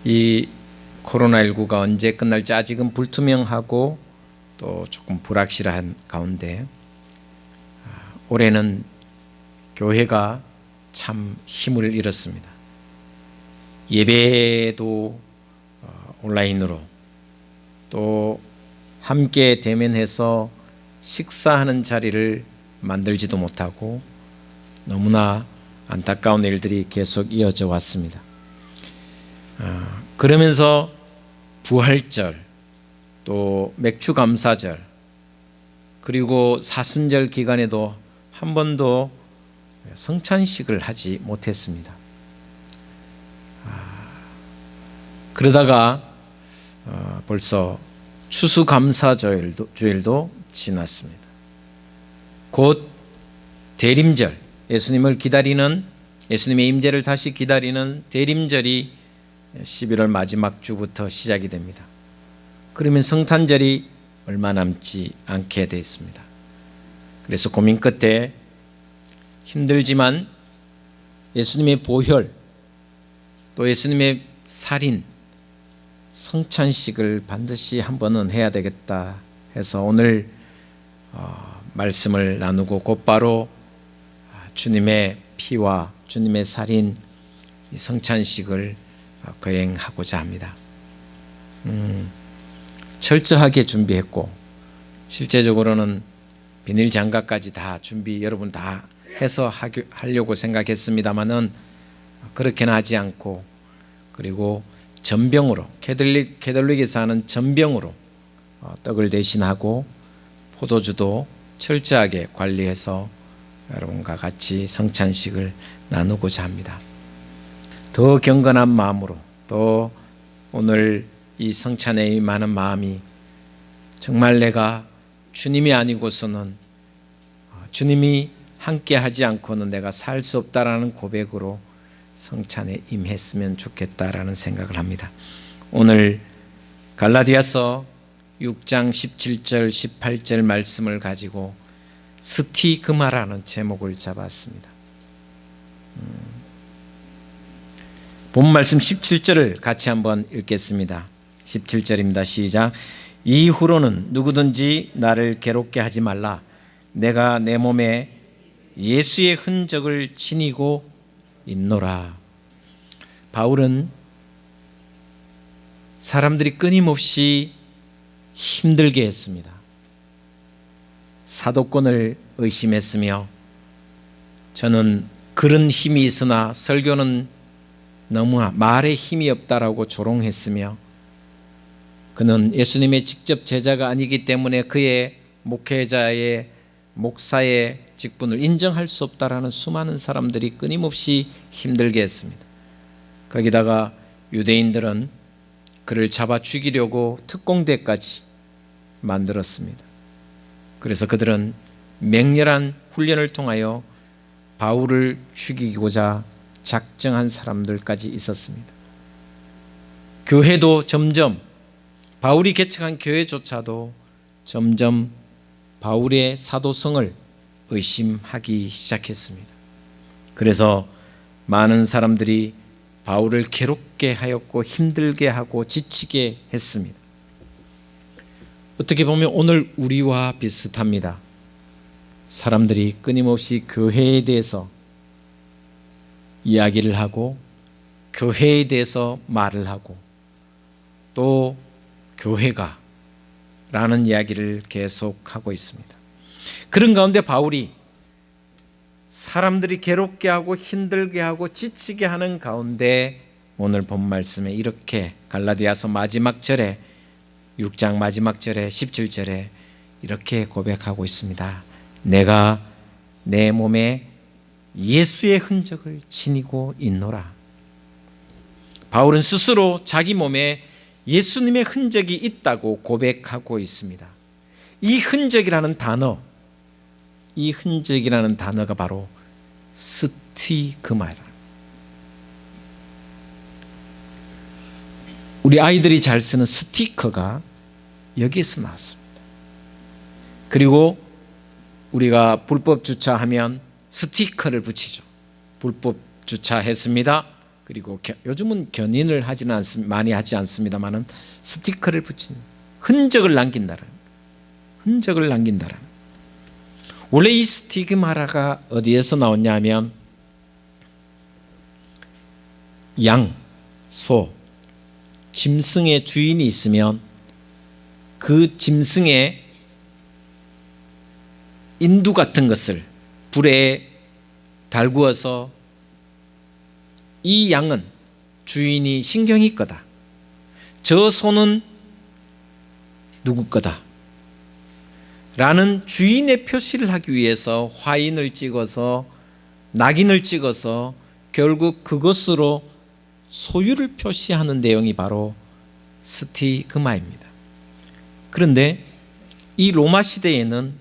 이 코로나19가 언제 끝날지 아직은 불투명하고 또 조금 불확실한 가운데 올해는 교회가 참 힘을 잃었습니다. 예배도 온라인으로, 또 함께 대면해서 식사하는 자리를 만들지도 못하고 너무나 안타까운 일들이 계속 이어져 왔습니다. 그러면서 부활절, 또 맥주감사절, 그리고 사순절 기간에도 한 번도 성찬식을 하지 못했습니다. 그러다가 벌써 추수감사주일도 지났습니다. 곧 대림절, 예수님을 기다리는, 예수님의 임재를 다시 기다리는 대림절이 11월 마지막 주부터 시작이 됩니다. 그러면 성탄절이 얼마 남지 않게 되어 있습니다. 그래서 고민 끝에 힘들지만 예수님의 보혈, 또 예수님의 살인, 성찬식을 반드시 한 번은 해야 되겠다 해서 오늘 말씀을 나누고 곧바로 주님의 피와 주님의 살인 성찬식을 거행하고자 합니다. 철저하게 준비했고 실제적으로는 비닐 장갑까지 다 준비 여러분 다 해서 하려고 생각했습니다만은 그렇게는 하지 않고, 그리고 전병으로, 캐톨릭에서 하는 전병으로 떡을 대신하고 포도주도 철저하게 관리해서 여러분과 같이 성찬식을 나누고자 합니다. 더 경건한 마음으로, 또 오늘 이 성찬에 임하는 마음이 정말 내가 주님이 아니고서는, 주님이 함께 하지 않고는 내가 살 수 없다라는 고백으로 성찬에 임했으면 좋겠다라는 생각을 합니다. 오늘 갈라디아서 6장 17절 18절 말씀을 가지고 스티그마라는 제목을 잡았습니다. 본 말씀 17절을 같이 한번 읽겠습니다. 17절입니다. 시작. 이후로는 누구든지 나를 괴롭게 하지 말라. 내가 내 몸에 예수의 흔적을 지니고 있노라. 바울은 사람들이 끊임없이 힘들게 했습니다. 사도권을 의심했으며, 저는 그런 힘이 있으나 설교는 너무 말에 힘이 없다라고 조롱했으며, 그는 예수님의 직접 제자가 아니기 때문에 그의 목회자의 목사의 직분을 인정할 수 없다라는 수많은 사람들이 끊임없이 힘들게 했습니다. 거기다가 유대인들은 그를 잡아 죽이려고 특공대까지 만들었습니다. 그래서 그들은 맹렬한 훈련을 통하여 바울을 죽이고자 작정한 사람들까지 있었습니다. 교회도 점점, 바울이 개척한 교회조차도 점점 바울의 사도성을 의심하기 시작했습니다. 그래서 많은 사람들이 바울을 괴롭게 하였고 힘들게 하고 지치게 했습니다. 어떻게 보면 오늘 우리와 비슷합니다. 사람들이 끊임없이 교회에 대해서 이야기를 하고, 교회에 대해서 말을 하고, 또 교회가 라는 이야기를 계속하고 있습니다. 그런 가운데 바울이 사람들이 괴롭게 하고 힘들게 하고 지치게 하는 가운데 오늘 본 말씀에 이렇게 갈라디아서 마지막 절에 6장 마지막 절에 17절에 이렇게 고백하고 있습니다. 내가 내 몸에 예수의 흔적을 지니고 있노라. 바울은 스스로 자기 몸에 예수님의 흔적이 있다고 고백하고 있습니다. 이 흔적이라는 단어, 이 흔적이라는 단어가 바로 스티그마라. 우리 아이들이 잘 쓰는 스티커가 여기에서 나왔습니다. 그리고 우리가 불법 주차하면 스티커를 붙이죠. 불법 주차했습니다. 그리고 요즘은 견인을 하지는 많이 하지 않습니다만은 스티커를 붙인 흔적을 남긴다라는, 흔적을 남긴다라는. 원래 이 스티그마가 어디에서 나왔냐 하면 양, 소, 짐승의 주인이 있으면 그 짐승의 인두 같은 것을 불에 달구어서 이 양은 주인이 신경이 거다, 저 소는 누구 거다 라는 주인의 표시를 하기 위해서 화인을 찍어서 낙인을 찍어서 결국 그것으로 소유를 표시하는 내용이 바로 스티그마입니다. 그런데 이 로마 시대에는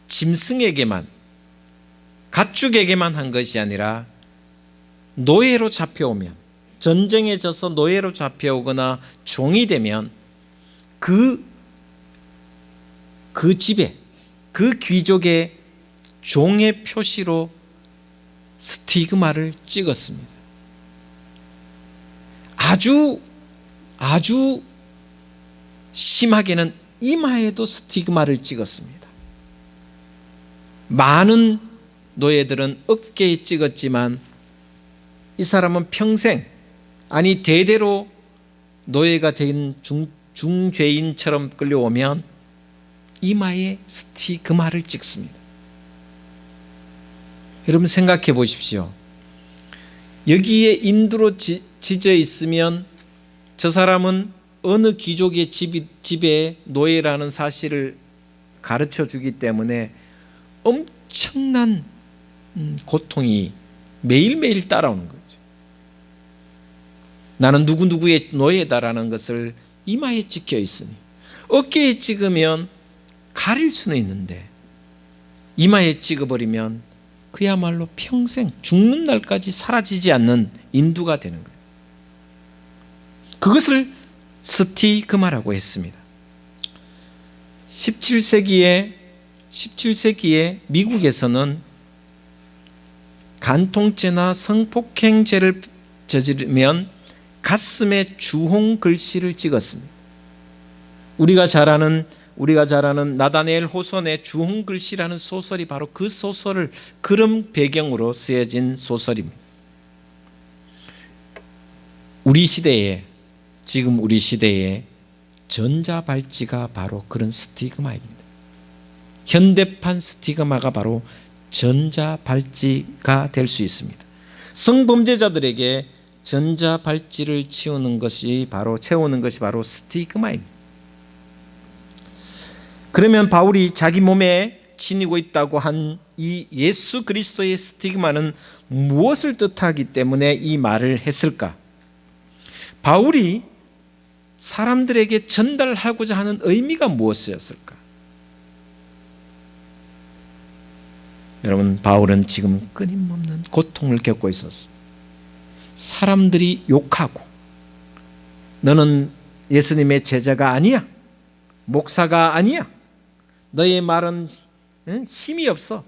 짐승에게만, 가축에게만 한 것이 아니라 노예로 잡혀오면, 전쟁에 져서 노예로 잡혀오거나 종이 되면 그 집에, 그 귀족의 종의 표시로 스티그마를 찍었습니다. 아주 심하게는 이마에도 스티그마를 찍었습니다. 많은 노예들은 어깨에 찍었지만 이 사람은 평생, 아니 대대로 노예가 된 중죄인처럼 끌려오면 이마에 스티그마를 찍습니다. 여러분 생각해 보십시오. 여기에 인두로 지져 있으면 저 사람은 어느 귀족의 집에 노예라는 사실을 가르쳐 주기 때문에 엄청난 고통이 매일매일 따라오는 거죠. 나는 누구누구의 노예다라는 것을 이마에 찍혀 있으니, 어깨에 찍으면 가릴 수는 있는데 이마에 찍어버리면 그야말로 평생 죽는 날까지 사라지지 않는 인두가 되는 거예요. 그것을 스티그마라고 했습니다. 17세기에 미국에서는 간통죄나 성폭행죄를 저지르면 가슴에 주홍 글씨를 찍었습니다. 우리가 잘 아는 나다니엘 호손의 주홍 글씨라는 소설이 바로 그 소설을 그런 배경으로 쓰여진 소설입니다. 지금 우리 시대에 전자발찌가 바로 그런 스티그마입니다. 현대판 스티그마가 바로 전자발찌가 될 수 있습니다. 성범죄자들에게 전자발찌를 채우는 것이 바로 스티그마입니다. 그러면 바울이 자기 몸에 지니고 있다고 한 이 예수 그리스도의 스티그마는 무엇을 뜻하기 때문에 이 말을 했을까? 바울이 사람들에게 전달하고자 하는 의미가 무엇이었을까? 여러분, 바울은 지금 끊임없는 고통을 겪고 있었습니다. 사람들이 욕하고, 너는 예수님의 제자가 아니야, 목사가 아니야, 너의 말은 힘이 없어,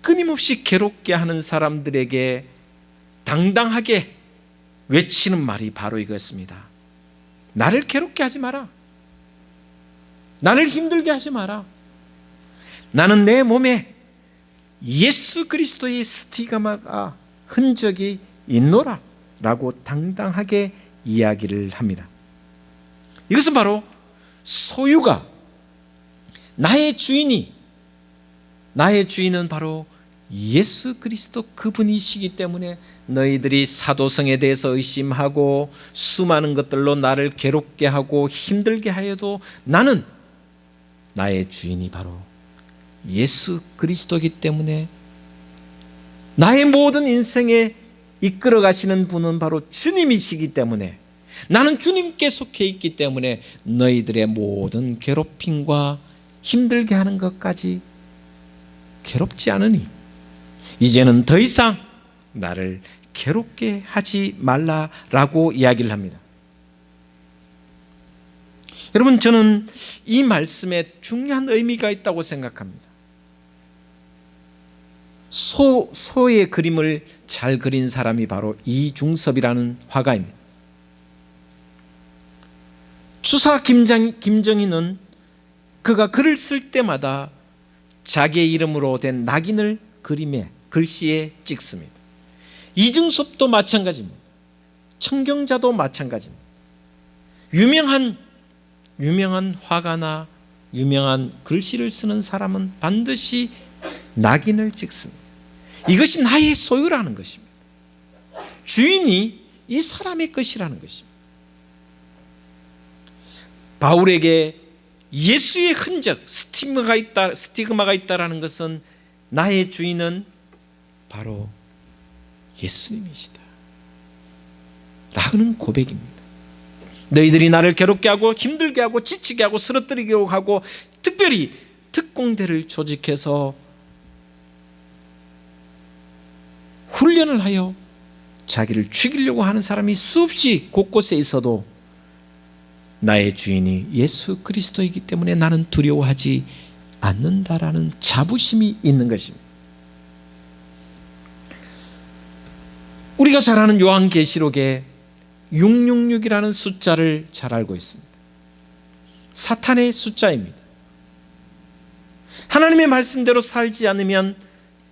끊임없이 괴롭게 하는 사람들에게 당당하게 외치는 말이 바로 이것입니다. 나를 괴롭게 하지 마라, 나를 힘들게 하지 마라, 나는 내 몸에 예수 그리스도의 스티그마가 흔적이 있노라 라고 당당하게 이야기를 합니다. 이것은 바로 소유가, 나의 주인은 바로 예수 그리스도 그분이시기 때문에 너희들이 사도성에 대해서 의심하고 수많은 것들로 나를 괴롭게 하고 힘들게 하여도 나는, 나의 주인이 바로 예수 그리스도이기 때문에, 나의 모든 인생에 이끌어 가시는 분은 바로 주님이시기 때문에, 나는 주님께 속해 있기 때문에 너희들의 모든 괴롭힘과 힘들게 하는 것까지 괴롭지 않으니 이제는 더 이상 나를 괴롭게 하지 말라라고 이야기를 합니다. 여러분, 저는 이 말씀에 중요한 의미가 있다고 생각합니다. 소의 그림을 잘 그린 사람이 바로 이중섭이라는 화가입니다. 추사 김정희는 그가 글을 쓸 때마다 자기의 이름으로 된 낙인을 그림에 글씨에 찍습니다. 이중섭도 마찬가지입니다. 청경자도 마찬가지입니다. 유명한 화가나 유명한 글씨를 쓰는 사람은 반드시 낙인을 찍습니다. 이것이 나의 소유라는 것입니다. 주인이 이 사람의 것이라는 것입니다. 바울에게 예수의 흔적, 스티그마가 있다라는 것은 나의 주인은 바로 예수님이시다 라는 고백입니다. 너희들이 나를 괴롭게 하고 힘들게 하고 지치게 하고 쓰러뜨리게 하고 특별히 특공대를 조직해서 훈련을 하여 자기를 죽이려고 하는 사람이 수없이 곳곳에 있어도 나의 주인이 예수 그리스도이기 때문에 나는 두려워하지 않는다라는 자부심이 있는 것입니다. 우리가 잘 아는 요한계시록에 666이라는 숫자를 잘 알고 있습니다. 사탄의 숫자입니다. 하나님의 말씀대로 살지 않으면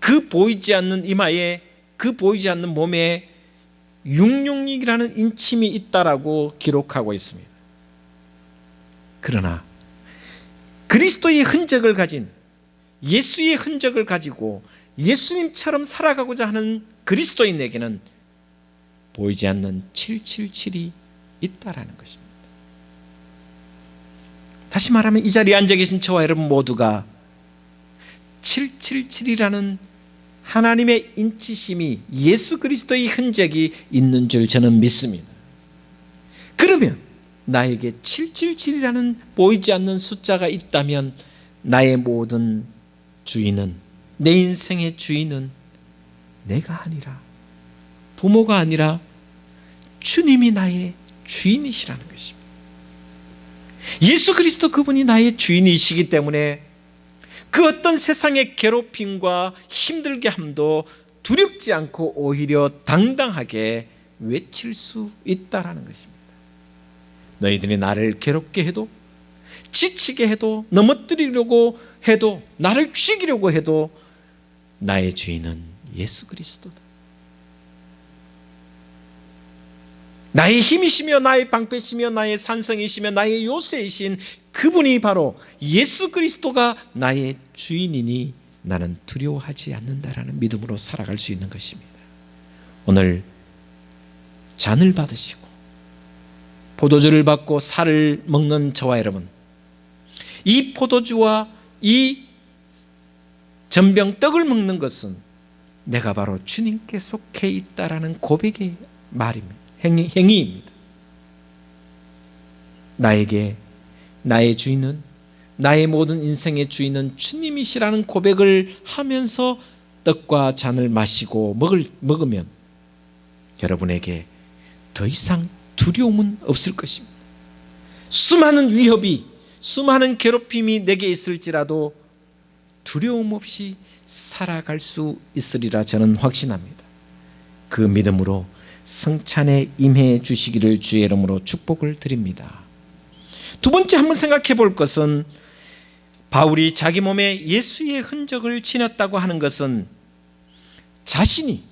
그 보이지 않는 이마에, 그 보이지 않는 몸에 666이라는 인침이 있다라고 기록하고 있습니다. 그러나 그리스도의 흔적을 가진, 예수의 흔적을 가지고 예수님처럼 살아가고자 하는 그리스도인에게는 보이지 않는 777이 있다라는 것입니다. 다시 말하면 이 자리에 앉아 계신 저와 여러분 모두가 777이라는 하나님의 인치심이, 예수 그리스도의 흔적이 있는 줄 저는 믿습니다. 그러면 나에게 777이라는 보이지 않는 숫자가 있다면 나의 모든 주인은, 내 인생의 주인은 내가 아니라, 부모가 아니라 주님이 나의 주인이시라는 것입니다. 예수 그리스도 그분이 나의 주인이시기 때문에 그 어떤 세상의 괴롭힘과 힘들게 함도 두렵지 않고 오히려 당당하게 외칠 수 있다라는 것입니다. 너희들이 나를 괴롭게 해도, 지치게 해도, 넘어뜨리려고 해도, 나를 죽이려고 해도 나의 주인은 예수 그리스도다. 나의 힘이시며 나의 방패시며 나의 산성이시며 나의 요새이신 그분이 바로 예수 그리스도가 나의 주인이니 나는 두려워하지 않는다라는 믿음으로 살아갈 수 있는 것입니다. 오늘 잔을 받으시고 포도주를 받고 살을 먹는 저와 여러분, 이 포도주와 이 전병떡을 먹는 것은 내가 바로 주님께 속해 있다라는 고백의 말입니다. 행위입니다. 나에게 나의 주인은, 나의 모든 인생의 주인은 주님이시라는 고백을 하면서 떡과 잔을 마시고 먹으면 여러분에게 더 이상 두려움은 없을 것입니다. 수많은 위협이, 수많은 괴롭힘이 내게 있을지라도 두려움 없이 살아갈 수 있으리라 저는 확신합니다. 그 믿음으로 성찬에 임해 주시기를 주의 이름으로 축복을 드립니다. 두 번째 한번 생각해 볼 것은, 바울이 자기 몸에 예수의 흔적을 지녔다고 하는 것은 자신이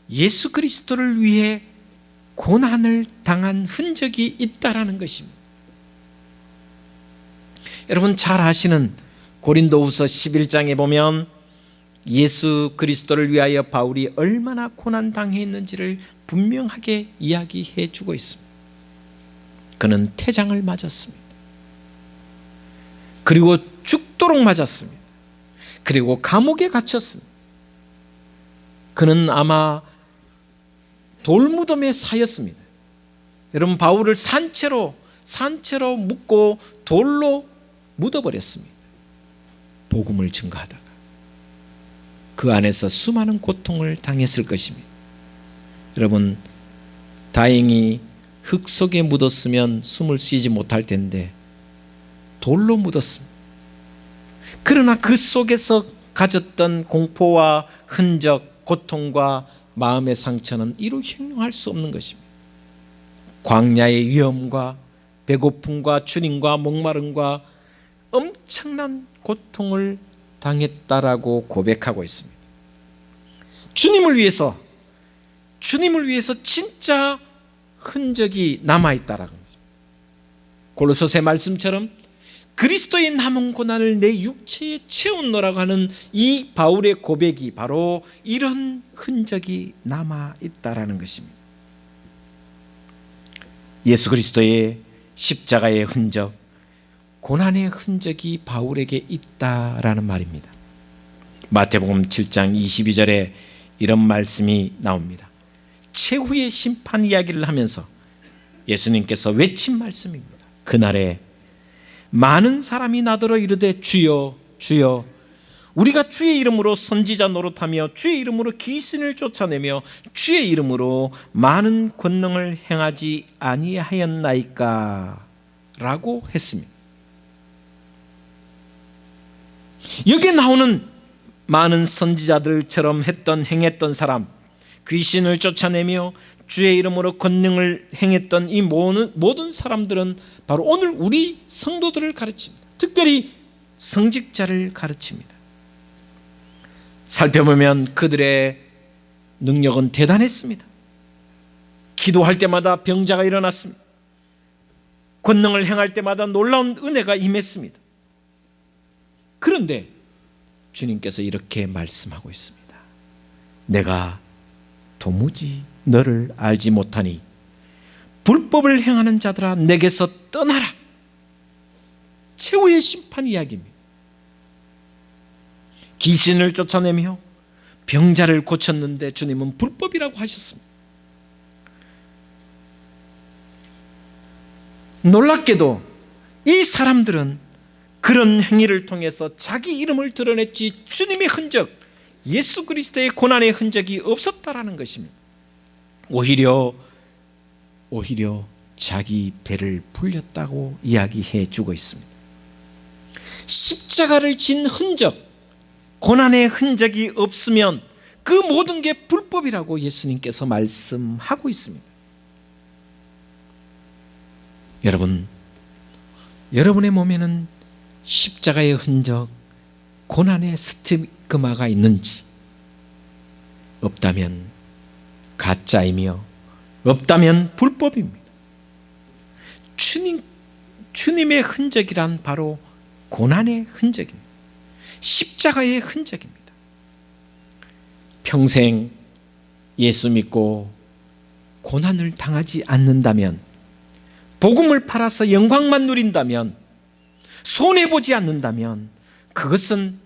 예수 그리스도를 위해 고난을 당한 흔적이 있다라는 것입니다. 여러분 잘 아시는 고린도후서 11장에 보면 예수 그리스도를 위하여 바울이 얼마나 고난당했는지를 분명하게 이야기해 주고 있습니다. 그는 태장을 맞았습니다. 그리고 죽도록 맞았습니다. 그리고 감옥에 갇혔습니다. 그는 아마 돌무덤에 사였습니다. 여러분 바울을 산채로 묶고 돌로 묻어버렸습니다. 복음을 증거하다가 그 안에서 수많은 고통을 당했을 것입니다. 여러분 다행히 흙 속에 묻었으면 숨을 쉬지 못할 텐데 돌로 묻었습니다. 그러나 그 속에서 가졌던 공포와 흔적, 고통과 마음의 상처는 이루 형용할 수 없는 것입니다. 광야의 위험과 배고픔과 주님과 목마름과 엄청난 고통을 당했다라고 고백하고 있습니다. 주님을 위해서 진짜 흔적이 남아있다라는 것입니다. 골로새서 말씀처럼 그리스도의 남은 고난을 내 육체에 채웠노라고 하는 이 바울의 고백이 바로 이런 흔적이 남아있다라는 것입니다. 예수 그리스도의 십자가의 흔적, 고난의 흔적이 바울에게 있다라는 말입니다. 마태복음 7장 22절에 이런 말씀이 나옵니다. 최후의 심판 이야기를 하면서 예수님께서 외친 말씀입니다. 그날에 많은 사람이 나더러 이르되 주여 주여 우리가 주의 이름으로 선지자 노릇하며 주의 이름으로 귀신을 쫓아내며 주의 이름으로 많은 권능을 행하지 아니하였나이까 라고 했습니다. 여기에 나오는 많은 선지자들처럼 행했던 사람, 귀신을 쫓아내며 주의 이름으로 권능을 행했던 이 모든 사람들은 바로 오늘 우리 성도들을 가르칩니다. 특별히 성직자를 가르칩니다. 살펴보면 그들의 능력은 대단했습니다. 기도할 때마다 병자가 일어났습니다. 권능을 행할 때마다 놀라운 은혜가 임했습니다. 그런데 주님께서 이렇게 말씀하고 있습니다. 내가 도무지 너를 알지 못하니 불법을 행하는 자들아 내게서 떠나라. 최후의 심판 이야기입니다. 귀신을 쫓아내며 병자를 고쳤는데 주님은 불법이라고 하셨습니다. 놀랍게도 이 사람들은 그런 행위를 통해서 자기 이름을 드러냈지 주님의 흔적, 예수 그리스도의 고난의 흔적이 없었다라는 것입니다. 오히려 자기 배를 불렸다고 이야기해 주고 있습니다. 십자가를 진 흔적, 고난의 흔적이 없으면 그 모든 게 불법이라고 예수님께서 말씀하고 있습니다. 여러분의 몸에는 십자가의 흔적, 고난의 스티그마가 있는지, 없다면 가짜이며 없다면 불법입니다. 주님의 흔적이란 바로 고난의 흔적입니다. 십자가의 흔적입니다. 평생 예수 믿고 고난을 당하지 않는다면, 복음을 팔아서 영광만 누린다면, 손해보지 않는다면 그것은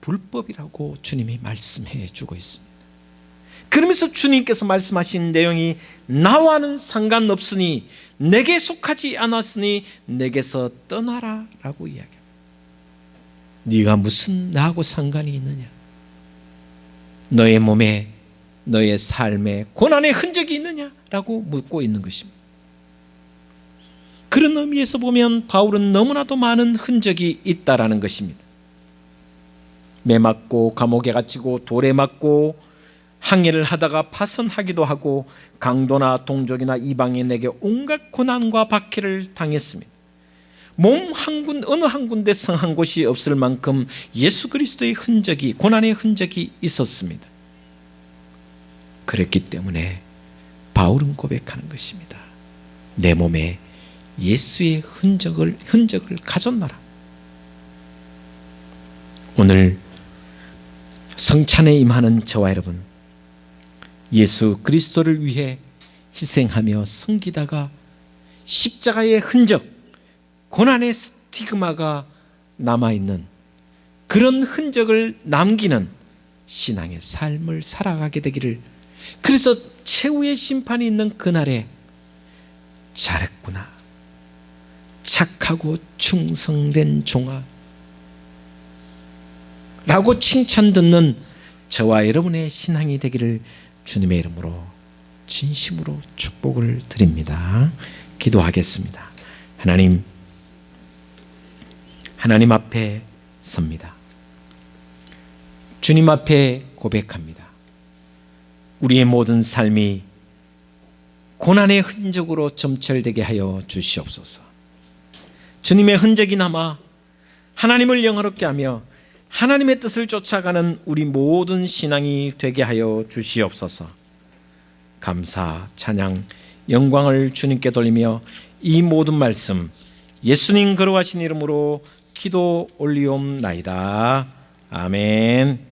불법이라고 주님이 말씀해 주고 있습니다. 그러면서 주님께서 말씀하신 내용이 나와는 상관없으니 내게 속하지 않았으니 내게서 떠나라 라고 이야기합니다. 네가 무슨 나하고 상관이 있느냐? 너의 몸에, 너의 삶에 고난의 흔적이 있느냐? 라고 묻고 있는 것입니다. 그런 의미에서 보면 바울은 너무나도 많은 흔적이 있다라는 것입니다. 매 맞고 감옥에 갇히고 돌에 맞고 항해를 하다가 파선하기도 하고 강도나 동족이나 이방인에게 온갖 고난과 박해를 당했습니다. 몸 한 군 어느 한 군데 성한 곳이 없을 만큼 예수 그리스도의 흔적이, 고난의 흔적이 있었습니다. 그랬기 때문에 바울은 고백하는 것입니다. 내 몸에 예수의 흔적을 가졌노라. 오늘 성찬에 임하는 저와 여러분, 예수 그리스도를 위해 희생하며 섬기다가 십자가의 흔적, 고난의 스티그마가 남아있는 그런 흔적을 남기는 신앙의 삶을 살아가게 되기를, 그래서 최후의 심판이 있는 그날에 잘했구나, 착하고 충성된 종아 라고 칭찬 듣는 저와 여러분의 신앙이 되기를 주님의 이름으로 진심으로 축복을 드립니다. 기도하겠습니다. 하나님 앞에 섭니다. 주님 앞에 고백합니다. 우리의 모든 삶이 고난의 흔적으로 점철되게 하여 주시옵소서. 주님의 흔적이 남아 하나님을 영화롭게 하며 하나님의 뜻을 쫓아가는 우리 모든 신앙이 되게 하여 주시옵소서. 감사, 찬양, 영광을 주님께 돌리며 이 모든 말씀 예수님 거룩하신 이름으로 기도 올리옵나이다. 아멘.